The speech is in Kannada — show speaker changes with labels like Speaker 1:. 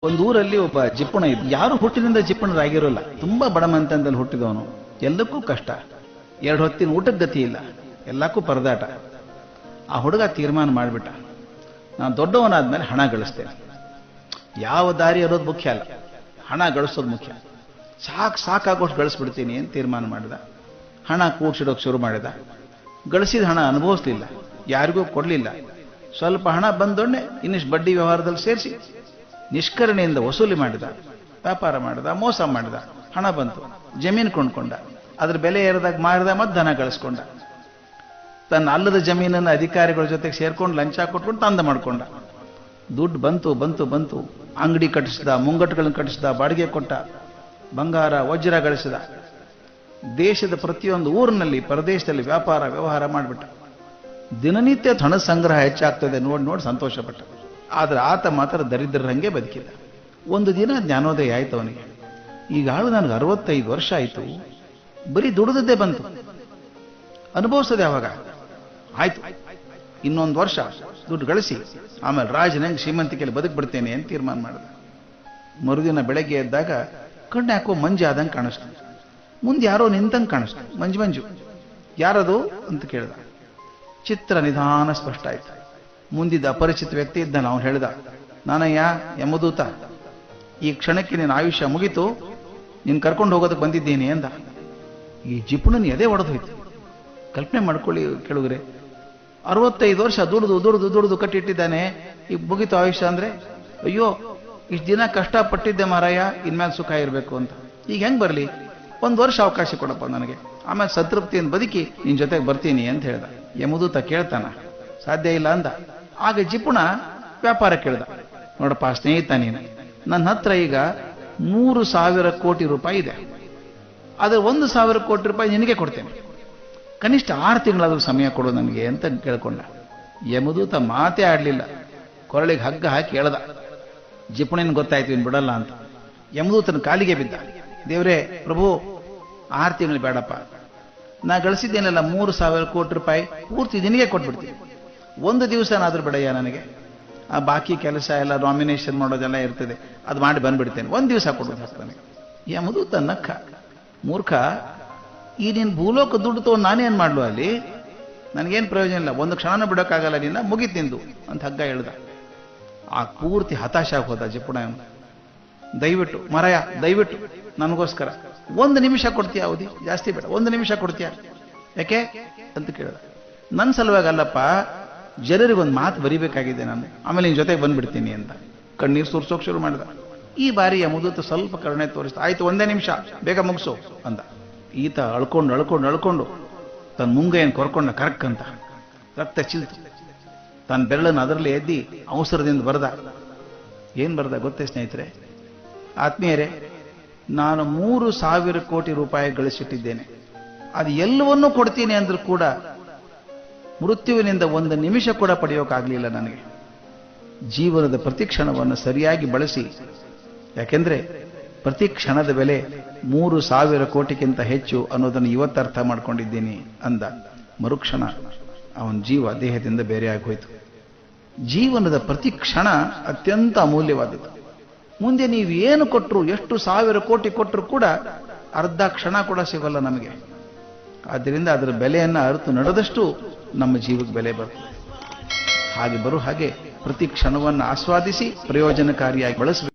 Speaker 1: ಒಂದು ಊರಲ್ಲಿ ಒಬ್ಬ ಜಿಪ್ಪಣ ಇದ್ದ. ಯಾರು ಹುಟ್ಟಿನಿಂದ ಜಿಪ್ಪಣರಾಗಿರೋಲ್ಲ. ತುಂಬಾ ಬಡಮಂತನದಲ್ಲಿ ಹುಟ್ಟಿದವನು. ಎಲ್ಲಕ್ಕೂ ಕಷ್ಟ. 2 ಹೊತ್ತಿನ ಊಟಕ್ಕೆ ಗತಿ ಇಲ್ಲ. ಎಲ್ಲಕ್ಕೂ ಪರದಾಟ. ಆ ಹುಡುಗ ತೀರ್ಮಾನ ಮಾಡಿಬಿಟ್ಟ, ನಾನು ದೊಡ್ಡವನಾದ್ಮೇಲೆ ಹಣ ಗಳಿಸ್ತೇನೆ. ಯಾವ ದಾರಿ ಇರೋದು ಮುಖ್ಯ ಅಲ್ಲ, ಹಣ ಗಳಿಸೋದು ಮುಖ್ಯ. ಸಾಕಾಗೋಷ್ಟು ಗಳಿಸ್ಬಿಡ್ತೀನಿ ಅಂತ ತೀರ್ಮಾನ ಮಾಡಿದ. ಹಣ ಕೂಡ್ಸಿಡೋಕೆ ಶುರು ಮಾಡಿದ. ಗಳಿಸಿದ ಹಣ ಅನುಭವಿಸ್ಲಿಲ್ಲ, ಯಾರಿಗೂ ಕೊಡಲಿಲ್ಲ. ಸ್ವಲ್ಪ ಹಣ ಬಂದೊಡನೆ ಇನ್ನಿಷ್ಟು ಬಡ್ಡಿ ವ್ಯವಹಾರದಲ್ಲಿ ಸೇರಿಸಿ ನಿಷ್ಕರಣೆಯಿಂದ ವಸೂಲಿ ಮಾಡಿದ, ವ್ಯಾಪಾರ ಮಾಡಿದ, ಮೋಸ ಮಾಡಿದ. ಹಣ ಬಂತು, ಜಮೀನು ಕೊಂಡ್ಕೊಂಡ, ಅದ್ರ ಬೆಲೆ ಏರಿದಾಗ ಮಾರಿದ, ಮತ್ತೆ ಧನ ಗಳಿಸ್ಕೊಂಡ. ತನ್ನ ಅಲ್ಲದ ಜಮೀನನ್ನು ಅಧಿಕಾರಿಗಳ ಜೊತೆಗೆ ಸೇರ್ಕೊಂಡು ಲಂಚ ಕೊಟ್ಕೊಂಡು ತಂದ ಮಾಡ್ಕೊಂಡ. ದುಡ್ಡು ಬಂತು ಬಂತು ಬಂತು. ಅಂಗಡಿ ಕಟ್ಟಿಸಿದ, ಮುಂಗಟ್ಟುಗಳನ್ನು ಕಟ್ಟಿಸಿದ, ಬಾಡಿಗೆ ಕೊಟ್ಟ, ಬಂಗಾರ ವಜ್ರ ಗಳಿಸಿದ. ದೇಶದ ಪ್ರತಿಯೊಂದು ಊರಿನಲ್ಲಿ ಪರದೇಶದಲ್ಲಿ ವ್ಯಾಪಾರ ವ್ಯವಹಾರ ಮಾಡಿಬಿಟ್ಟ. ದಿನನಿತ್ಯ ಹಣ ಸಂಗ್ರಹ ಹೆಚ್ಚಾಗ್ತದೆ ನೋಡಿ ಸಂತೋಷಪಟ್ಟ. ಆದರೆ ಆತ ಮಾತ್ರ ದರಿದ್ರರಂಗೆ ಬದುಕಿದ. ಒಂದು ದಿನ ಜ್ಞಾನೋದಯ ಆಯ್ತು ಅವನಿಗೆ. ಈಗಾಳು ನನಗೆ 65 ವರ್ಷ ಆಯಿತು, ಬರೀ ದುಡಿದದ್ದೇ ಬಂತು, ಅನುಭವಿಸದೆ ಯಾವಾಗ ಆಯ್ತು, ಇನ್ನೊಂದು ವರ್ಷ ದುಡ್ಡು ಗಳಿಸಿ ಆಮೇಲೆ ರಾಜನಂಗೆ ಶ್ರೀಮಂತಿಕೆಯಲ್ಲಿ ಬದುಕ್ಬಿಡ್ತೇನೆ ಅಂತ ತೀರ್ಮಾನ ಮಾಡಿದ. ಮರುದಿನ ಬೆಳಗ್ಗೆ ಎದ್ದಾಗ ಕಣ್ಣು ಯಾಕೋ ಮಂಜು ಆದಂಗೆ ಕಾಣಿಸ್ತು. ಮುಂದೆ ಯಾರೋ ನಿಂತಂಗೆ ಕಾಣಿಸ್ತು, ಮಂಜು. ಯಾರದು ಅಂತ ಕೇಳಿದ. ಚಿತ್ರ ನಿಧಾನ ಸ್ಪಷ್ಟ ಆಯ್ತು. ಮುಂದಿದ್ದ ಅಪರಿಚಿತ ವ್ಯಕ್ತಿ ಇದ್ದಾನೆ. ಅವನು ಹೇಳಿದ, ನಾನಯ್ಯ ಯಮದೂತ, ಈ ಕ್ಷಣಕ್ಕೆ ನಿನ್ನ ಆಯುಷ್ಯ ಮುಗಿತು, ನೀನು ಕರ್ಕೊಂಡು ಹೋಗೋದಕ್ಕೆ ಬಂದಿದ್ದೀನಿ ಎಂದ. ಈ ಜಿಪುಣನ ಎದೆ ಒಡೆದೋಯ್ತು. ಕಲ್ಪನೆ ಮಾಡ್ಕೊಳ್ಳಿ ಕೇಳುಗ್ರೆ, 65 ವರ್ಷ ದುಡಿದು ಕಟ್ಟಿಟ್ಟಿದ್ದಾನೆ, ಈಗ ಮುಗಿತು ಆಯುಷ್ಯ ಅಂದ್ರೆ, ಅಯ್ಯೋ ಇಷ್ಟು ದಿನ ಕಷ್ಟಪಟ್ಟಿದ್ದೆ ಮಾರಾಯ, ಇನ್ಮೇಲೆ ಸುಖ ಇರಬೇಕು ಅಂತ. ಈಗ ಹೆಂಗ್ ಬರಲಿ, 1 ವರ್ಷ ಅವಕಾಶ ಕೊಡಪ್ಪ ನನಗೆ, ಆಮೇಲೆ ಸಂತೃಪ್ತಿಯನ್ನು ಬದುಕಿ ನಿನ್ ಜೊತೆಗೆ ಬರ್ತೀನಿ ಅಂತ ಹೇಳ್ದ. ಯಮದೂತ ಕೇಳ್ತಾನ, ಸಾಧ್ಯ ಇಲ್ಲ ಅಂದ. ಆಗ ಜಿಪುಣ ವ್ಯಾಪಾರ ಕೇಳ್ದ, ನೋಡಪ್ಪ ಸ್ನೇಹಿತ, ನೀನು ನನ್ನ ಹತ್ರ ಈಗ 3,000 ಕೋಟಿ ರೂಪಾಯಿ ಇದೆ, ಅದ್ರ 1,000 ಕೋಟಿ ರೂಪಾಯಿ ನಿನಗೆ ಕೊಡ್ತೇನೆ, ಕನಿಷ್ಠ 6 ತಿಂಗಳಾದ್ರೂ ಸಮಯ ಕೊಡು ನನಗೆ ಅಂತ ಕೇಳ್ಕೊಂಡ. ಯಮದೂತ ಮಾತೇ ಆಡ್ಲಿಲ್ಲ, ಕೊರಳಿಗೆ ಹಗ್ಗ ಹಾಕಿ ಹೇಳ್ದ. ಜಿಪುಣನ್ ಗೊತ್ತಾಯ್ತು ಇನ್ ಬಿಡಲ್ಲ ಅಂತ. ಯಮದೂತನ ಕಾಲಿಗೆ ಬಿದ್ದ, ದೇವ್ರೇ ಪ್ರಭು, 6 ತಿಂಗಳು ಬೇಡಪ್ಪ, ನಾ ಗಳಿಸಿದ್ದೇನಲ್ಲ 3,000 ಕೋಟಿ ರೂಪಾಯಿ ಪೂರ್ತಿ ನಿನಗೆ ಕೊಟ್ಬಿಡ್ತೀನಿ, 1 ದಿವಸನಾದ್ರೂ ಬಿಡಯ್ಯ ನನಗೆ. ಆ ಬಾಕಿ ಕೆಲಸ ಎಲ್ಲ ನಾಮಿನೇಷನ್ ಮಾಡೋದೆಲ್ಲ ಇರ್ತದೆ, ಅದು ಮಾಡಿ ಬಂದ್ಬಿಡ್ತೇನೆ, 1 ದಿವಸ ಕೊಡೋದು ಹಾಕ್ತಾನೆ. ಯಮದೂತ ನಕ್ಕ, ಮೂರ್ಖ, ಈ ನಿನ್ ಭೂಲೋಕ ದುಡ್ಡು ತಗೊಂಡು ನಾನೇನ್ ಮಾಡ್ಲು ಅಲ್ಲಿ, ನನಗೇನು ಪ್ರಯೋಜನ ಇಲ್ಲ, 1 ಕ್ಷಣನೂ ಬಿಡೋಕ್ಕಾಗಲ್ಲ ನಿನ್ನ, ಮುಗಿತ್ ನಿಂದು ಅಂತ ಹಗ್ಗ ಹೇಳ್ದ. ಆ ಪೂರ್ತಿ ಹತಾಶ ಹೋದ ಜಿಪುಣ. ದಯವಿಟ್ಟು ಮರಯ, ದಯವಿಟ್ಟು ನನಗೋಸ್ಕರ 1 ನಿಮಿಷ ಕೊಡ್ತೀಯ, ಅವಧಿ ಜಾಸ್ತಿ ಬೇಡ, 1 ನಿಮಿಷ ಕೊಡ್ತೀಯ, ಯಾಕೆ ಅಂತ ಕೇಳಿದ. ನನ್ನ ಸಲುವಾಗಿ ಅಲ್ಲಪ್ಪ, ಜನರಿಗೊಂದು ಮಾತು ಬರಿಬೇಕಾಗಿದೆ ನಾನು, ಆಮೇಲೆ ನಿನ್ ಜೊತೆಗೆ ಬಂದ್ಬಿಡ್ತೀನಿ ಅಂತ ಕಣ್ಣೀರು ಸುರ್ಸೋಕ್ ಶುರು ಮಾಡಿದ. ಈ ಬಾರಿ ಯಮದೂತ ಸ್ವಲ್ಪ ಕರುಣೆ ತೋರಿಸ್ತಾ, ಆಯ್ತು 1 ನಿಮಿಷ, ಬೇಗ ಮುಗಿಸು ಅಂದ. ಈತ ಅಳ್ಕೊಂಡು ತನ್ನ ಮುಂಗೈಯನ್ನು ಕೊರ್ಕೊಂಡ, ಕರಕ್ ಅಂತ ರಕ್ತ ಚಿಲ್ತು. ತನ್ನ ಬೆರಳನ್ನು ಅದರಲ್ಲಿ ಎದ್ದಿ ಅವಸರದಿಂದ ಬರೆದ. ಏನ್ ಬರೆದ ಗೊತ್ತೇ ಸ್ನೇಹಿತರೆ, ಆತ್ಮೀಯರೇ, ನಾನು 3,000 ಕೋಟಿ ರೂಪಾಯಿ ಗಳಿಸಿಟ್ಟಿದ್ದೇನೆ, ಅದು ಎಲ್ಲವನ್ನೂ ಕೊಡ್ತೀನಿ ಅಂದ್ರೂ ಕೂಡ ಮೃತ್ಯುವಿನಿಂದ 1 ನಿಮಿಷ ಕೂಡ ಪಡೆಯೋಕ್ಕಾಗಲಿಲ್ಲ ನನಗೆ. ಜೀವನದ ಪ್ರತಿ ಕ್ಷಣವನ್ನು ಸರಿಯಾಗಿ ಬಳಸಿ, ಯಾಕೆಂದ್ರೆ ಪ್ರತಿ ಕ್ಷಣದ ಬೆಲೆ 3,000 ಕೋಟಿಗಿಂತ ಹೆಚ್ಚು ಅನ್ನೋದನ್ನು ಇವತ್ತು ಅರ್ಥ ಮಾಡ್ಕೊಂಡಿದ್ದೀನಿ ಅಂದ. ಮರುಕ್ಷಣ ಅವನ ಜೀವ ದೇಹದಿಂದ ಬೇರೆಯಾಗಿ ಹೋಯಿತು. ಜೀವನದ ಪ್ರತಿ ಕ್ಷಣ ಅತ್ಯಂತ ಅಮೂಲ್ಯವಾದದ್ದು. ಮುಂದೆ ನೀವು ಏನು ಕೊಟ್ಟರು, ಎಷ್ಟು 1,000 ಕೋಟಿ ಕೊಟ್ಟರು ಕೂಡ ಅರ್ಧ ಕ್ಷಣ ಕೂಡ ಸಿಗಲ್ಲ ನಮಗೆ. ಆದ್ದರಿಂದ ಅದರ ಬೆಲೆಯನ್ನು ಅರಿತು ನಡೆದಷ್ಟು ನಮ್ಮ ಜೀವಕ್ಕೆ ಬೆಲೆ ಬರ್ತದೆ. ಹಾಗೆ ಪ್ರತಿ ಕ್ಷಣವನ್ನು ಆಸ್ವಾದಿಸಿ ಪ್ರಯೋಜನಕಾರಿಯಾಗಿ ಬಳಸಬೇಕು.